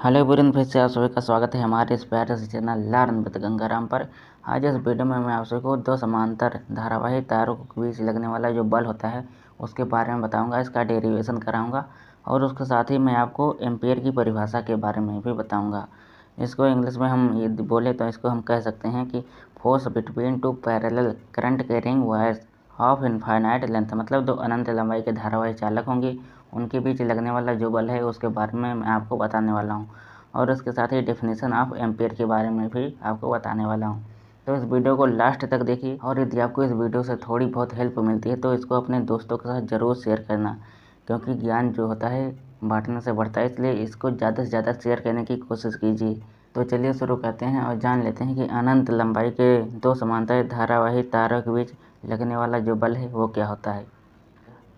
Hello everyone, फिर से आप सभी का स्वागत है हमारे इस प्यारे से चैनल लर्न विद गंगाराम पर। आज इस वीडियो में मैं आप सभी को दो समांतर धारावाही तारों के बीच लगने वाला जो बल होता है उसके बारे में बताऊंगा, इसका डेरिवेशन कराऊंगा और उसके साथ ही मैं आपको एम्पियर की परिभाषा के बारे में भी बताऊंगा। इसको इंग्लिश में हम ये बोले तो इसको हम कह सकते हैं कि force between two parallel current carrying wires of infinite length, मतलब दो अनंत लंबाई के धारावाही चालक होंगे, उनके बीच लगने वाला जो बल है उसके बारे में मैं आपको बताने वाला हूँ और उसके साथ ही डेफिनेशन ऑफ एम्पियर के बारे में भी आपको बताने वाला हूँ। तो इस वीडियो को लास्ट तक देखिए और यदि आपको इस वीडियो से थोड़ी बहुत हेल्प मिलती है तो इसको अपने दोस्तों के साथ ज़रूर शेयर करना, क्योंकि ज्ञान जो होता है बांटने से बढ़ता है, इसलिए इसको ज़्यादा से ज़्यादा शेयर करने की कोशिश कीजिए। तो चलिए शुरू करते हैं और जान लेते हैं कि अनंत लंबाई के दो समांतर धारावाही तारों के बीच लगने वाला जो बल है वो क्या होता है।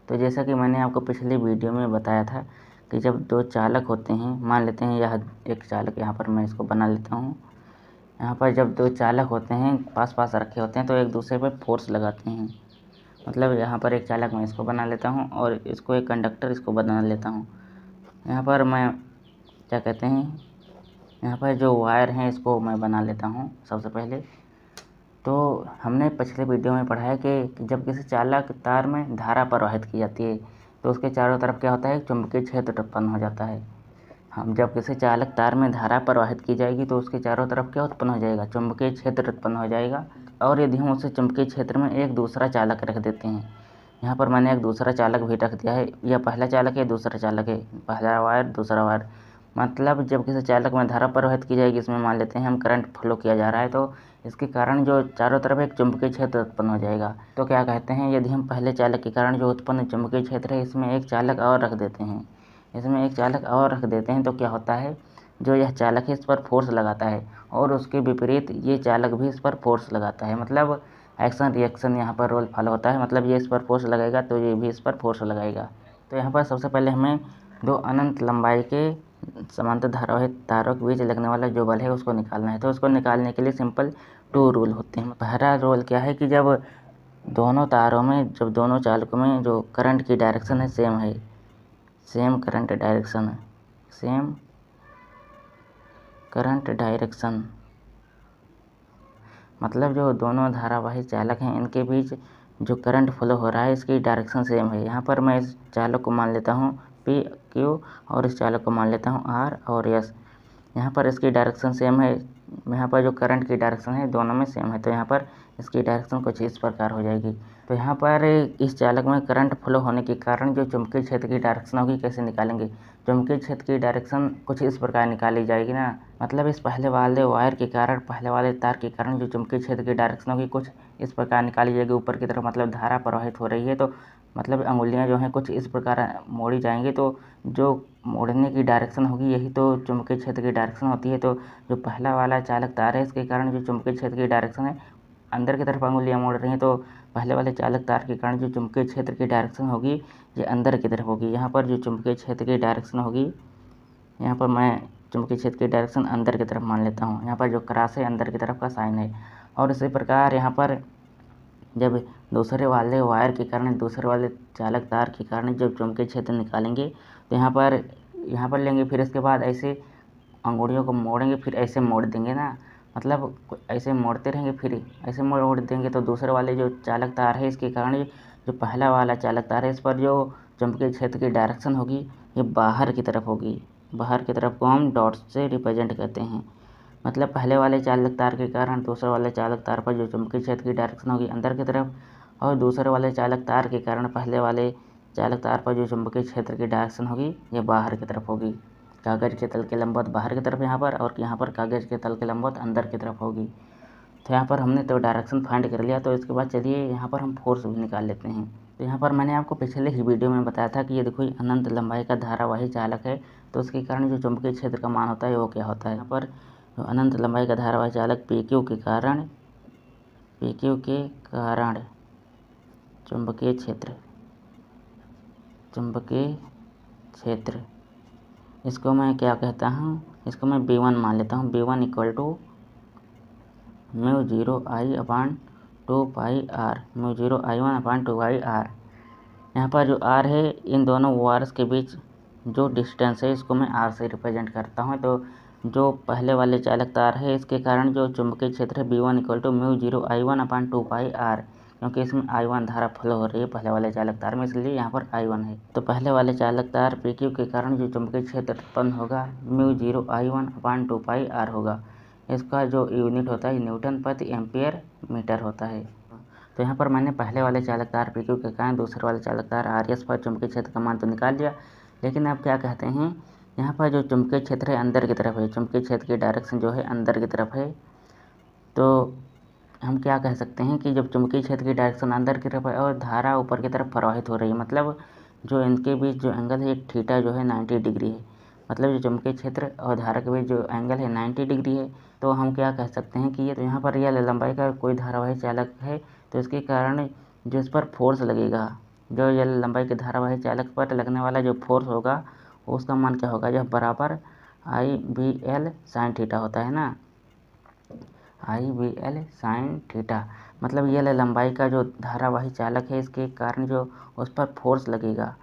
तो जैसा कि मैंने आपको पिछली वीडियो में बताया था कि जब दो चालक होते हैं, मान लेते हैं यह एक चालक, यहाँ पर मैं इसको बना लेता हूँ। यहाँ पर जब दो चालक होते हैं पास पास रखे होते हैं तो एक दूसरे पर फोर्स लगाते हैं। मतलब यहाँ पर एक चालक मैं इसको बना लेता हूँ और इसको एक कंडक्टर इसको बना लेता हूँ। यहाँ पर मैं क्या कहते हैं, यहाँ पर जो वायर हैं इसको मैं बना लेता हूँ सबसे पहले। तो हमने पिछले वीडियो में पढ़ा है कि जब किसी चालक तार में धारा प्रवाहित की जाती है तो उसके चारों तरफ क्या होता है, चुंबकीय क्षेत्र उत्पन्न हो जाता है। हम जब किसी चालक तार में धारा प्रवाहित की जाएगी तो उसके चारों तरफ क्या उत्पन्न हो जाएगा, चुंबकीय क्षेत्र उत्पन्न हो जाएगा। और यदि हम उस चुंबकीय क्षेत्र में एक दूसरा चालक रख देते हैं, यहाँ पर मैंने एक दूसरा चालक भी रख दिया है, यह पहला चालक है दूसरा चालक है, पहला वायर दूसरा वायर। मतलब जब किसी चालक में धारा प्रवाहित की जाएगी, इसमें मान लेते हैं हम करंट फ्लो किया जा रहा है, तो इसके कारण जो चारों तरफ एक चुंबकीय क्षेत्र उत्पन्न हो जाएगा। तो क्या कहते हैं, यदि हम पहले चालक के कारण जो उत्पन्न चुंबकीय क्षेत्र है इसमें एक चालक और रख देते हैं, तो क्या होता है, जो यह चालक है इस पर फोर्स लगाता है और उसके विपरीत ये चालक भी इस पर फोर्स लगाता है। मतलब एक्शन रिएक्शन यहाँ पर रोल फॉलो होता है। मतलब ये इस पर फोर्स लगाएगा तो ये भी इस पर फोर्स लगाएगा। तो यहाँ पर सबसे पहले हमें दो अनंत लंबाई के समांतर धारावाही तारों के बीच लगने वाला जो बल है उसको निकालना है। तो उसको निकालने के लिए सिंपल टू रूल होते हैं। पहला रूल क्या है कि जब दोनों तारों में, जब दोनों चालकों में जो करंट की डायरेक्शन है सेम है, सेम करंट डायरेक्शन, मतलब जो दोनों धारावाही चालक हैं इनके बीच जो करंट फ्लो हो रहा है इसकी डायरेक्शन सेम है। यहाँ पर मैं इस चालक को मान लेता हूँ पी क्यू और इस चालक को मान लेता हूँ आर और एस। यहाँ पर इसकी डायरेक्शन सेम है, यहाँ पर जो करंट की डायरेक्शन है दोनों में सेम है, तो यहाँ पर इसकी डायरेक्शन कुछ इस प्रकार हो जाएगी। तो यहाँ पर इस चालक में करंट फ्लो होने के कारण जो चुंबकीय क्षेत्र की डायरेक्शन होगी कैसे निकालेंगे, चुंबकीय क्षेत्र की डायरेक्शन कुछ इस प्रकार निकाली जाएगी ना। मतलब इस पहले वाले वायर के कारण, पहले वाले तार के कारण जो चुंबकीय क्षेत्र की डायरेक्शन होगी कुछ इस प्रकार निकाली जाएगी ऊपर की तरफ। मतलब धारा प्रवाहित हो रही है तो मतलब अंगुलियां जो हैं कुछ इस प्रकार मोड़ी जाएंगी, तो जो मोड़ने की डायरेक्शन होगी यही तो चुंबकीय क्षेत्र की डायरेक्शन होती है। तो जो पहला वाला चालक तार है इसके कारण जो चुंबकीय क्षेत्र की डायरेक्शन है अंदर की तरफ अंगुलियां मोड़ रही हैं, तो पहले वाले चालक तार के कारण जो चुंबकीय क्षेत्र की डायरेक्शन होगी ये अंदर की तरफ होगी। यहाँ पर जो चुंबकीय क्षेत्र की डायरेक्शन होगी, यहाँ पर मैं चुंबकीय क्षेत्र की डायरेक्शन अंदर की तरफ मान लेता हूँ। यहाँ पर जो क्रॉस है अंदर की तरफ का साइन है। और इसी प्रकार यहाँ पर जब दूसरे वाले वायर के कारण, दूसरे वाले चालक तार के कारण जब चुंबकीय क्षेत्र निकालेंगे तो यहाँ पर लेंगे, फिर इसके बाद ऐसे अंगुलियों को मोड़ेंगे, फिर ऐसे मोड़ देंगे ना। मतलब ऐसे मोड़ते रहेंगे फिर ऐसे मोड़ देंगे, तो दूसरे वाले जो चालक तार है इसके कारण जो पहला वाला चालक तार है इस पर जो चुंबकीय क्षेत्र की डायरेक्शन होगी ये बाहर की तरफ होगी। बाहर की तरफ को हम डॉट्स से रिप्रेजेंट करते हैं। मतलब पहले वाले चालक तार के कारण दूसरे वाले चालक तार पर जो चुंबकीय क्षेत्र की डायरेक्शन होगी अंदर की तरफ, और दूसरे वाले चालक तार के कारण पहले वाले चालक तार पर जो चुंबकीय क्षेत्र की डायरेक्शन होगी ये बाहर की तरफ होगी। कागज़ के तल के लंबवत बाहर की तरफ यहाँ पर, और यहाँ पर कागज़ के तल के लंबवत अंदर की तरफ होगी। तो यहाँ पर हमने तो डायरेक्शन फाइंड कर लिया। तो इसके बाद चलिए यहाँ पर हम फोर्स भी निकाल लेते हैं। तो यहाँ पर मैंने आपको पिछले ही वीडियो में बताया था कि ये देखो अनंत लंबाई का धारावाही चालक है, तो उसके कारण जो चुंबकीय क्षेत्र का मान होता है वो क्या होता है। यहाँ पर जो अनंत लंबाई का धारावाही चालक पी क्यू के कारण चुंबकीय क्षेत्र इसको मैं क्या कहता हूँ, इसको मैं B1 मान लेता हूँ। B1 equal to μ0I/2πr, μ0I1/2πr। यहाँ पर जो R है इन दोनों वायर्स के बीच जो डिस्टेंस है इसको मैं आर से रिप्रेजेंट करता हूँ। तो जो पहले वाले चालक तार है इसके कारण जो चुंबकीय क्षेत्र है V1 = μ0I1/2πr, क्योंकि इसमें I1 धारा फ्लो हो रही है पहले वाले चालक तार में, इसलिए यहाँ पर I1 है। तो पहले वाले चालक तार PQ के कारण जो चुंबकीय क्षेत्र उत्पन्न होगा μ0I1/2πr होगा। इसका जो यूनिट होता है न्यूटन प्रति एम्पियर मीटर होता है। तो यहाँ पर मैंने पहले वाले चालक तार PQ के कारण दूसरे वाले चालक तार RS पर चुंबकीय क्षेत्र का मान तो निकाल लिया, लेकिन अब क्या कहते हैं, यहाँ पर जो चुंबकीय क्षेत्र है अंदर की तरफ है, चुंबकीय क्षेत्र की डायरेक्शन जो है अंदर की तरफ है। तो हम क्या कह सकते हैं कि जब चुंबकीय क्षेत्र की डायरेक्शन अंदर की तरफ है और धारा ऊपर की तरफ प्रवाहित हो रही है, मतलब जो इनके बीच जो एंगल है थीटा जो है 90 डिग्री है। मतलब जो चुंबकीय क्षेत्र और धारा के बीच जो एंगल है 90 डिग्री है। तो हम क्या कह सकते हैं कि ये तो यहाँ पर यह लंबाई का कोई धारावाही चालक है, तो इसके कारण जो इस पर फोर्स लगेगा, जो यह लंबाई के धारावाही चालक पर लगने वाला जो फोर्स होगा उसका मान क्या होगा, यह बराबर IBL sin थीटा होता है ना, IBL sin थीटा। मतलब यह लंबाई का जो धारावाही चालक है इसके कारण जो उस पर फोर्स लगेगा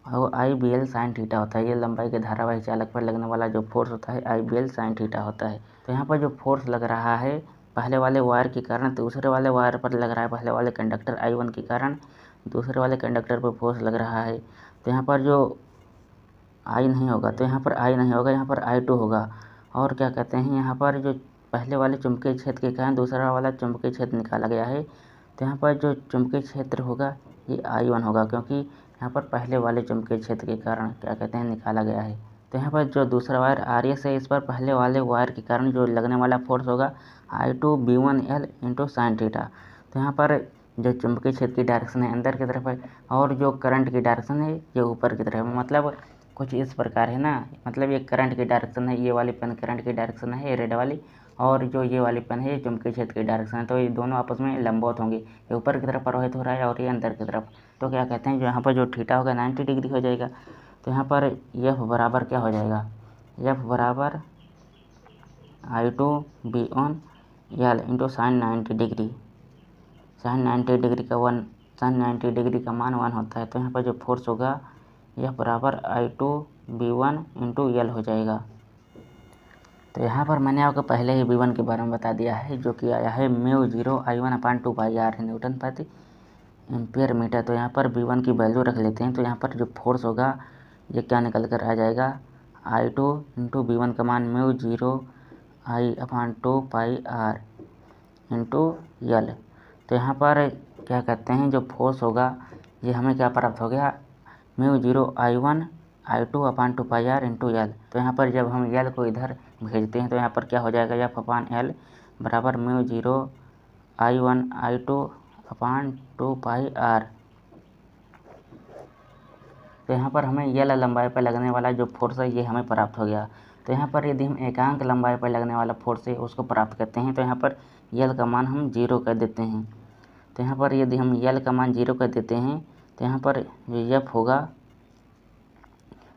वो IBL sin थीटा होता है। ये लंबाई के धारावाही चालक पर लगने वाला जो फोर्स होता है IBL sin थीटा होता है। तो यहाँ पर जो फोर्स लग रहा है पहले वाले वायर के कारण दूसरे वाले वायर पर लग रहा है, पहले वाले कंडक्टर I1 के कारण दूसरे वाले कंडक्टर पर फोर्स लग रहा है। तो यहाँ पर जो I नहीं होगा, तो यहाँ पर I नहीं होगा, यहाँ पर I2 होगा। और क्या कहते हैं, यहाँ पर जो पहले वाले चुंबकीय क्षेत्र के कारण दूसरा वाला चुंबकीय क्षेत्र निकाला गया है, तो यहाँ पर जो चुंबकीय क्षेत्र होगा ये I1 होगा, क्योंकि यहाँ पर पहले वाले चुंबकीय क्षेत्र के कारण क्या कहते हैं निकाला गया है। तो यहाँ पर जो दूसरा वायर RS है इस पर पहले वाले वायर के कारण जो लगने वाला फोर्स होगा I2B1L × sin थीटा। तो यहाँ पर जो चुंबकीय क्षेत्र की डायरेक्शन है अंदर की तरफ है और जो करंट की डायरेक्शन है ये ऊपर की तरफ है। मतलब कुछ इस प्रकार है ना, मतलब ये करंट की डायरेक्शन है, ये वाली पेन करंट की डायरेक्शन है, ये रेड वाली, और जो ये वाली पेन है ये चुंबकीय क्षेत्र की डायरेक्शन है। तो ये दोनों आपस में लंबवत होंगी, ये ऊपर की तरफ प्रवाहित हो रहा है और ये अंदर की तरफ। तो क्या कहते हैं, जो यहाँ पर जो थीटा होगा 90 डिग्री हो जाएगा। तो यहाँ पर F बराबर क्या हो जाएगा, F बराबर I2B1L × sin 90 degree. sin 90 degree का मान 1 होता है। तो यहाँ पर जो फोर्स होगा यह बराबर I2B1 × L हो जाएगा। तो यहाँ पर मैंने आपको पहले ही B1 के बारे में बता दिया है, जो कि आया है μ0I1/2πr है न्यूटन प्रति एम्पियर मीटर। तो यहाँ पर B1 की वैल्यू रख लेते हैं। तो यहाँ पर जो फोर्स होगा ये क्या निकल कर आ जाएगा, I2 × B1 का मान μ0I/2πr × L। तो यहाँ पर क्या कहते हैं, जो फोर्स होगा ये हमें क्या प्राप्त हो गया, μ0I1/2πr × L। तो यहाँ पर जब हम L को इधर भेजते हैं तो यहाँ पर क्या हो जाएगा, F/L बराबर μ0I1/2πr। तो यहाँ पर हमें L लंबाई पर लगने वाला जो फोर्स है ये हमें प्राप्त हो गया। तो यहाँ पर यदि हम एकांक लंबाई पर लगने वाला फोर्स है उसको प्राप्त करते हैं तो यहाँ पर L का मान हम 0 कर देते हैं। तो यहाँ पर यदि हम L का मान 0 कर देते हैं तो यहाँ पर जो F होगा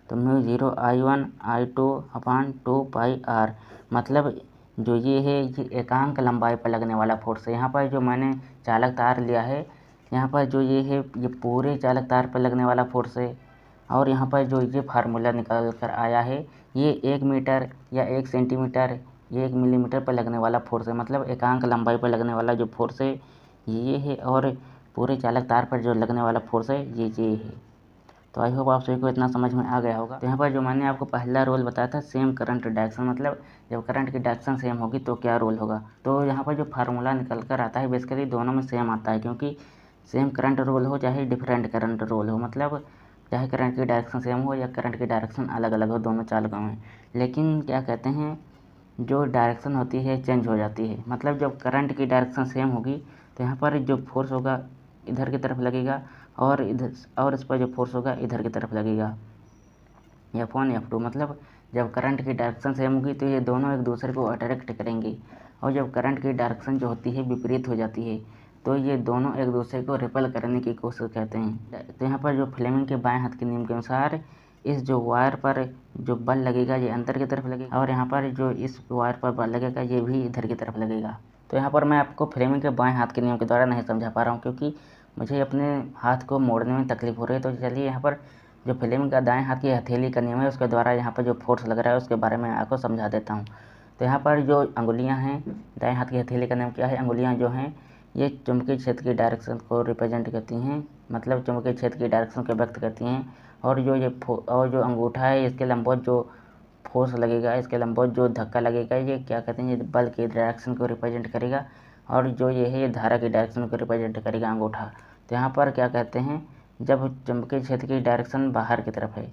तो μ0I1/2πr। मतलब जो ये है ये एकांक लंबाई पर लगने वाला फोर्स है। यहाँ पर जो मैंने चालक तार लिया है, यहाँ पर जो ये है ये पूरे चालक तार पर लगने वाला फोर्स है। और यहाँ पर जो ये फार्मूला निकल कर आया है ये 1 मीटर या 1 सेंटीमीटर 1 मिलीमीटर पर लगने वाला फोर्स है। मतलब एकांक लंबाई पर लगने वाला जो फोर्स है ये है, और पूरे चालक तार पर जो लगने वाला फोर्स है ये है। तो आई होप आप सभी को इतना समझ में आ गया होगा। तो यहाँ पर जो मैंने आपको पहला रोल बताया था सेम करंट डायरेक्शन, मतलब जब करंट की डायरेक्शन सेम होगी तो क्या रोल होगा। तो यहाँ पर जो फार्मूला निकल कर आता है बेसिकली दोनों में सेम आता है, क्योंकि सेम करंट रोल हो चाहे डिफरेंट करंट रोल हो, मतलब चाहे करंट की डायरेक्शन सेम हो या करंट की डायरेक्शन अलग अलग हो दोनों चालकों में, लेकिन क्या कहते हैं जो डायरेक्शन होती है चेंज हो जाती है। मतलब जब करंट की डायरेक्शन सेम होगी तो यहाँ पर जो फोर्स होगा इधर की तरफ लगेगा और इधर, और इस पर जो फोर्स होगा इधर की तरफ लगेगा, F1 F2। मतलब जब करंट की डायरेक्शन सेम होगी तो ये दोनों एक दूसरे को अट्रैक्ट करेंगे, और जब करंट की डायरेक्शन जो होती है विपरीत हो जाती है तो ये दोनों एक दूसरे को रिपेल करने की कोशिश करते हैं। तो यहाँ पर जो फ्लेमिंग के बाएं हाथ के नियम के अनुसार इस जो वायर पर जो बल लगेगा ये अंदर की तरफ लगेगा, और यहाँ पर जो इस वायर पर बल लगेगा ये भी इधर की तरफ लगेगा। तो यहाँ पर मैं आपको फ्लेमिंग के बाएं हाथ के नियम के द्वारा नहीं समझा पा रहा हूँ, क्योंकि मुझे अपने हाथ को मोड़ने में तकलीफ हो रही है। तो चलिए यहाँ पर जो फ्लेमिंग का दाएं हाथ की हथेली का नियम है उसके द्वारा यहाँ पर जो फोर्स लग रहा है उसके बारे में आपको समझा देता हूँ। तो यहाँ पर जो अंगुलियाँ हैं, दाएं हाथ की हथेली का नियम क्या है, अंगुलियाँ जो हैं ये चुंबकीय क्षेत्र की डायरेक्शन को रिप्रेजेंट करती हैं, मतलब चुंबकीय क्षेत्र की डायरेक्शन को व्यक्त करती हैं। और जो अंगूठा है इसके लंबवत जो फोर्स लगेगा, इसके लंबवत जो धक्का लगेगा, ये क्या कहते हैं, ये बल की डायरेक्शन को रिप्रेजेंट करेगा। और जो ये है ये धारा की डायरेक्शन को रिप्रेजेंट करेगा अंगूठा। तो यहाँ पर क्या कहते हैं, जब चुंबकीय क्षेत्र की डायरेक्शन बाहर की तरफ है,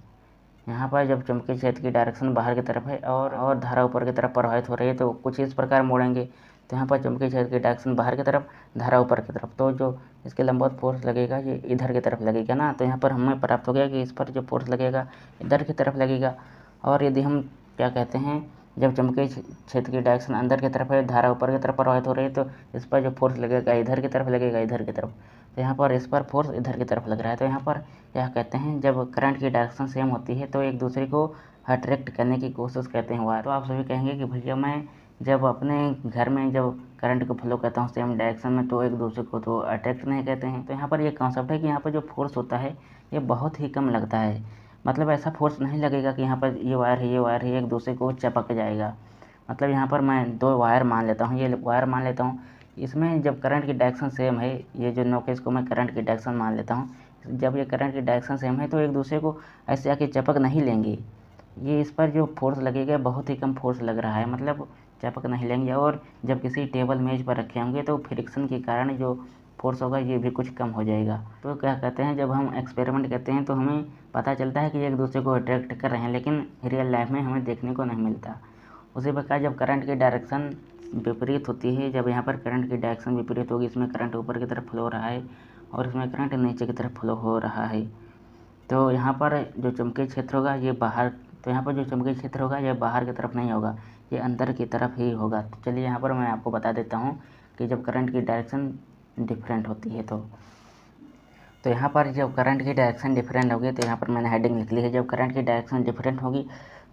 यहाँ पर जब चुंबकीय क्षेत्र की डायरेक्शन बाहर की तरफ है और धारा ऊपर की तरफ प्रवाहित हो रही है तो कुछ इस प्रकार मोड़ेंगे। तो यहाँ पर चुंबकीय क्षेत्र की डायरेक्शन बाहर की तरफ, धारा ऊपर की तरफ, तो जो इसके लंबवत फोर्स लगेगा ये इधर की तरफ लगेगा ना। तो यहाँ पर हमें प्राप्त हो गया कि इस पर जो फोर्स लगेगा इधर की तरफ लगेगा। और यदि हम क्या कहते हैं, जब चुंबकीय क्षेत्र की डायरेक्शन अंदर की तरफ है, धारा ऊपर की तरफ प्रवाहित हो रही है, तो इस पर जो फोर्स लगेगा इधर की तरफ लगेगा, इधर की तरफ। तो यहाँ पर इस पर फोर्स इधर की तरफ लग रहा है। तो यहाँ पर क्या कहते हैं, जब करंट की डायरेक्शन सेम होती है तो एक दूसरे को अट्रैक्ट करने की कोशिश करते हैं वायर। तो आप सभी कहेंगे कि भैया मैं जब अपने घर में जब करंट को फ्लो करता हूँ सेम डायरेक्शन में तो एक दूसरे को तो अट्रैक्ट नहीं कहते हैं। तो यहाँ पर ये कॉन्सेप्ट है कि यहाँ पर जो फोर्स होता है ये बहुत ही कम लगता है, मतलब ऐसा फोर्स नहीं लगेगा कि यहाँ पर ये वायर है, ये वायर है, एक दूसरे को चिपक जाएगा। मतलब यहाँ पर मैं दो वायर मान लेता हूँ, ये वायर मान लेता हूँ, इसमें जब करंट की डायरेक्शन सेम है, ये जो नोक है इसको मैं करंट की डायरेक्शन मान लेता हूँ, जब ये करंट की डायरेक्शन सेम है तो एक दूसरे को ऐसे आके चिपक नहीं लेंगे। ये इस पर जो फोर्स लगेगा बहुत ही कम फोर्स लग रहा है, मतलब चिपक नहीं लेंगे। और जब किसी टेबल मेज पर रखे होंगे तो फ्रिक्शन के कारण जो फोर्स होगा ये भी कुछ कम हो जाएगा। तो क्या कहते हैं, जब हम एक्सपेरिमेंट करते हैं तो हमें पता चलता है कि एक दूसरे को अट्रैक्ट कर रहे हैं, लेकिन रियल लाइफ में हमें देखने को नहीं मिलता। उसी प्रकार जब करंट की डायरेक्शन विपरीत होती है, जब यहाँ पर करंट की डायरेक्शन विपरीत होगी, इसमें करंट ऊपर की तरफ फ्लो हो रहा है और इसमें करंट नीचे की तरफ फ्लो हो रहा है, तो यहाँ पर जो चुंबकीय क्षेत्र होगा ये बाहर, तो यहाँ पर जो चुंबकीय क्षेत्र होगा ये बाहर की तरफ नहीं होगा, ये अंदर की तरफ ही होगा। तो चलिए यहाँ पर मैं आपको बता देता हूँ कि जब करंट की डायरेक्शन डिफरेंट होती है तो यहाँ पर जब करंट की डायरेक्शन डिफरेंट होगी, तो यहाँ पर मैंने हेडिंग लिख ली है, जब करंट की डायरेक्शन डिफरेंट होगी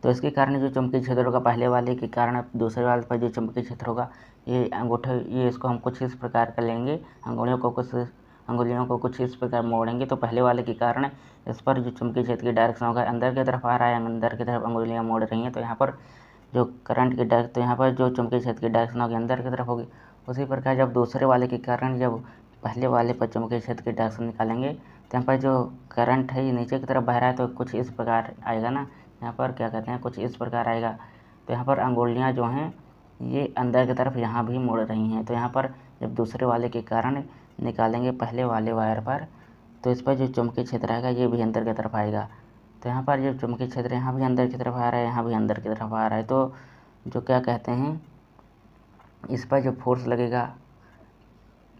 तो इसके कारण जो चुंबकीय क्षेत्र होगा पहले वाले के कारण दूसरे वाले पर जो चुंबकीय क्षेत्र होगा ये अंगूठे, ये इसको हम कुछ इस प्रकार कर लेंगे, अंगुलियों को कुछ इस प्रकार मोड़ेंगे। तो पहले वाले के कारण इस पर जो चुंबकीय क्षेत्र की डायरेक्शन होगा अंदर की तरफ आ रहा है, अंदर की तरफ अंगुलियाँ मोड़ रही हैं, तो यहाँ पर जो करंट की तो यहाँ पर जो चुंबकीय क्षेत्र की डायरेक्शन होगी अंदर की तरफ होगी। उसी प्रकार जब दूसरे वाले के कारण जब पहले वाले पर चुंबकीय क्षेत्र की डायरेक्शन निकालेंगे तो यहाँ पर जो करंट है ये नीचे की तरफ बह रहा है तो कुछ इस प्रकार आएगा ना, यहाँ पर क्या कहते हैं, कुछ इस प्रकार आएगा। तो यहाँ पर अंगुलियाँ जो हैं ये अंदर की तरफ यहाँ भी मुड़ रही हैं। तो यहाँ पर जब दूसरे वाले के कारण निकालेंगे पहले वाले वायर पर तो इस पर जो चुंबकीय क्षेत्र आएगा ये भी अंदर की तरफ आएगा। तो यहाँ पर जब चुंबकीय क्षेत्र यहाँ भी अंदर की तरफ आ रहा है, यहाँ भी अंदर की तरफ आ रहा है, तो जो क्या कहते हैं, इस पर जो फोर्स लगेगा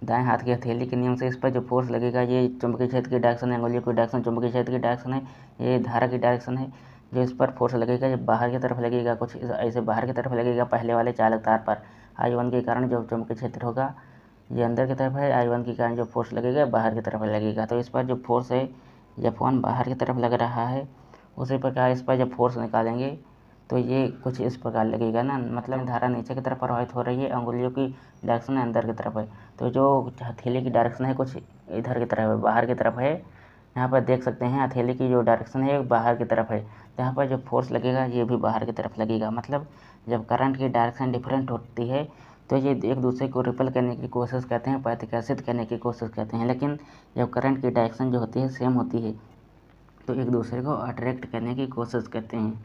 दाएं हाथ की हथेली के नियम से, इस पर जो फोर्स लगेगा ये चुंबकीय क्षेत्र की डायरेक्शन है, अंगुलियों की डायरेक्शन चुंबकीय क्षेत्र की डायरेक्शन है, ये धारा की डायरेक्शन है। जो इस पर फोर्स लगेगा ये बाहर की तरफ लगेगा, कुछ ऐसे बाहर की तरफ लगेगा पहले वाले चालक तार पर। I1 के कारण जो चुंबकीय क्षेत्र होगा ये अंदर की तरफ है, I1 के कारण जो फोर्स लगेगा बाहर की तरफ लगेगा। तो इस पर जो फोर्स है F1 बाहर की तरफ लग रहा है। उसी प्रकार इस पर जब फोर्स निकालेंगे तो ये कुछ इस प्रकार लगेगा ना, मतलब धारा नीचे की तरफ प्रवाहित हो रही है, अंगुलियों की डायरेक्शन अंदर की तरफ है, तो जो हथेली की डायरेक्शन है कुछ इधर की तरफ है, बाहर की तरफ है। यहाँ पर देख सकते हैं हथेली की जो डायरेक्शन है बाहर की तरफ है, तो यहाँ पर जो फोर्स लगेगा ये भी बाहर की तरफ लगेगा। मतलब जब करंट की डायरेक्शन डिफरेंट होती है तो ये एक दूसरे को रिपल करने की कोशिश करते हैं, प्रतिकर्षित करने की कोशिश करते हैं, लेकिन जब करंट की डायरेक्शन जो होती है सेम होती है तो एक दूसरे को अट्रैक्ट करने की कोशिश करते हैं।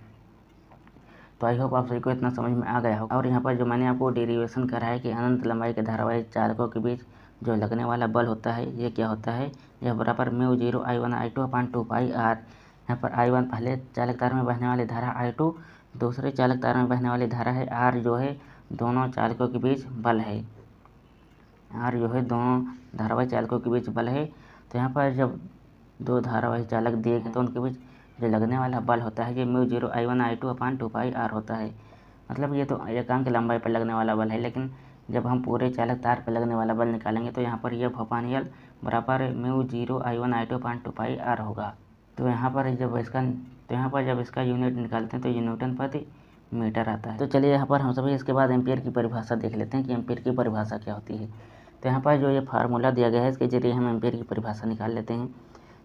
तो आई होप आप सभी को इतना समझ में आ गया होगा। और यहाँ पर जो मैंने आपको डेरिवेशन करा है कि अनंत लंबाई के धारावाहिक चालकों के बीच जो लगने वाला बल होता है ये क्या होता है, यह बराबर μ0 I1 I2 अपान 2πr। यहाँ पर I1 पहले चालक तार में बहने वाली धारा, I2 दूसरे चालक तार में बहने वाली धारा है, R जो है दोनों चालकों के बीच बल है, R जो है दोनों धारावाहिक चालकों के बीच बल है। तो यहाँ पर जब दो धारावाहिक चालक दिए गए तो उनके बीच जो लगने वाला बल होता है ये μ0 I1 I2 अपान 2πr होता है। मतलब ये तो एकांक लंबाई पर लगने वाला बल है, लेकिन जब हम पूरे चालक तार पर लगने वाला बल निकालेंगे तो यहाँ पर यह अपान L बराबर μ0 I1 I2 अपान 2πr होगा। तो यहाँ पर जब इसका यूनिट निकालते हैं तो ये न्यूटन प्रति मीटर आता है। तो चलिए यहाँ पर हम सभी इसके बाद एम्पियर की परिभाषा देख लेते हैं कि एम्पियर की परिभाषा क्या होती है। तो यहाँ पर जो ये फार्मूला दिया गया है इसके जरिए हम एम्पियर की परिभाषा निकाल लेते हैं।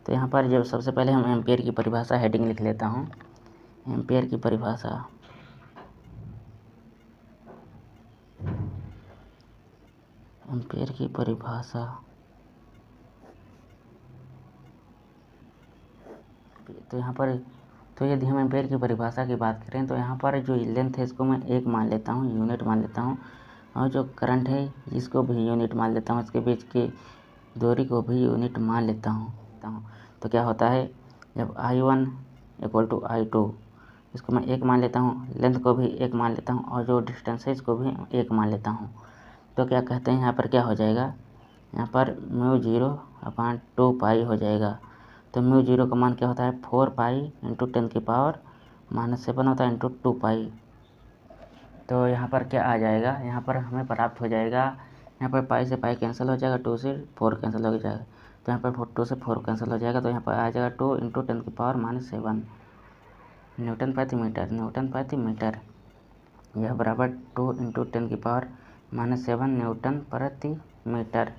तो यहाँ पर जब सबसे पहले हम एम्पियर की परिभाषा हेडिंग लिख लेता हूँ। एम्पियर की परिभाषा, एम्पियर की परिभाषा, तो यहाँ पर तो यदि हम एम्पियर की परिभाषा की बात करें तो यहाँ पर जो लेंथ है इसको मैं 1 मान लेता हूँ, यूनिट मान लेता हूँ, और जो करंट है इसको भी यूनिट मान लेता हूँ, इसके बीच की दूरी को भी यूनिट मान लेता हूँ। तो क्या होता है, जब I1 = I2, इसको मैं 1 मान लेता हूँ, लेंथ को भी 1 मान लेता हूँ, और जो डिस्टेंस है इसको भी 1 मान लेता हूँ। तो क्या कहते हैं यहाँ पर क्या हो जाएगा, यहाँ पर μ0/2 पाई हो जाएगा। तो μ0 का मान क्या होता है, 4 पाई × 10⁻⁻7 होता है × 2 पाई। तो यहाँ पर क्या आ जाएगा, यहाँ पर हमें प्राप्त हो जाएगा, यहाँ पर पाई से पाई कैंसिल हो जाएगा, 2 से 4 कैंसिल हो जाएगा, तो यहाँ पर 2 से 4 कैंसिल हो जाएगा, तो यहाँ पर आ जाएगा 2 × 10⁻⁻7 न्यूटन प्रति मीटर। न्यूटन प्रति मीटर यह बराबर 2 × 10⁻⁻7 न्यूटन प्रति मीटर।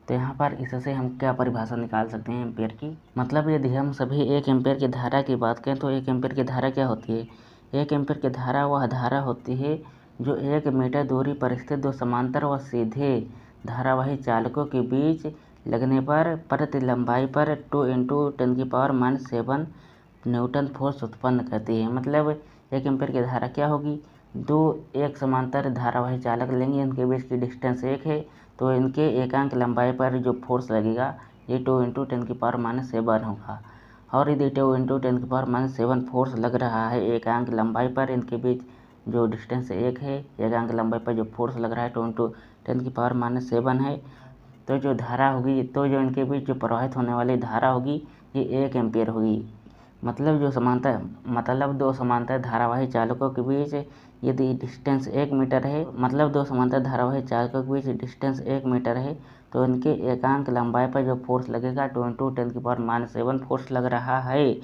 तो यहाँ पर इससे हम क्या परिभाषा निकाल सकते हैं एम्पियर की, मतलब यदि हम सभी 1 एम्पियर की धारा की बात करें तो 1 एम्पियर की धारा क्या होती है, 1 एम्पियर की धारा वह धारा होती है जो 1 मीटर दूरी पर स्थित 2 समांतर व सीधे धारावाही चालकों के बीच लगने पर प्रति लंबाई पर 2 × 10⁻⁻7 न्यूटन फोर्स उत्पन्न करती है। मतलब 1 एम्पियर की धारा क्या होगी, 2 एक समांतर धारावाही चालक लेंगे, इनके बीच की डिस्टेंस 1 है, तो इनके एकांक लंबाई पर जो फोर्स लगेगा ये 2 × 10⁻⁻7 होगा। और यदि 2 × 10⁻⁻7 फोर्स लग रहा है एकांक लंबाई पर, इनके बीच जो डिस्टेंस 1 है, एकांक लंबाई पर जो फोर्स लग रहा है 2 × 10⁻⁻7 है, तो जो धारा होगी, तो जो इनके बीच जो प्रवाहित होने वाली धारा होगी ये 1 एम्पियर होगी। मतलब 2 समांतर धारावाही चालकों के बीच यदि डिस्टेंस 1 मीटर है, मतलब 2 समांतर धारावाही चालकों के बीच डिस्टेंस 1 मीटर है, तो इनके एकांक लंबाई पर जो फोर्स लगेगा 2 × 10⁻⁻7 फोर्स लग रहा है।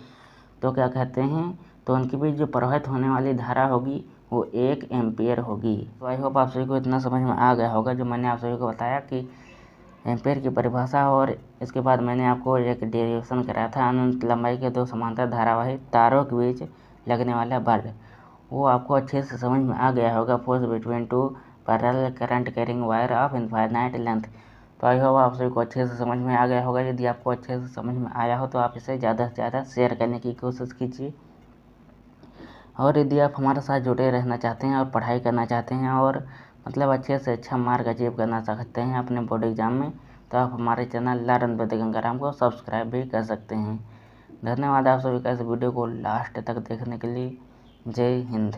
तो क्या कहते हैं, तो उनके बीच जो प्रवाहित होने वाली धारा होगी वो 1 एम्पियर होगी। तो आई होप आप सभी को इतना समझ में आ गया होगा जो मैंने आप सभी को बताया कि एम्पियर की परिभाषा, और इसके बाद मैंने आपको एक डेरिवेशन कराया था अनंत लंबाई के 2 समांतर धारावाही तारों के बीच लगने वाला बल, वो आपको अच्छे से समझ में आ गया होगा। Force between 2 parallel current carrying wire of infinite length. तो आई होप आप सभी को अच्छे से समझ में आ गया होगा। यदि आपको अच्छे से समझ में आया हो तो आप इसे ज़्यादा से ज़्यादा शेयर करने की कोशिश कीजिए, और यदि आप हमारे साथ जुड़े रहना चाहते हैं और पढ़ाई करना चाहते हैं और मतलब अच्छे से अच्छा मार्क अचीव करना चाहते हैं अपने बोर्ड एग्ज़ाम में, तो आप हमारे चैनल लर्न विद गंगाराम को सब्सक्राइब भी कर सकते हैं। धन्यवाद आप सभी का इस वीडियो को लास्ट तक देखने के लिए। जय हिंद।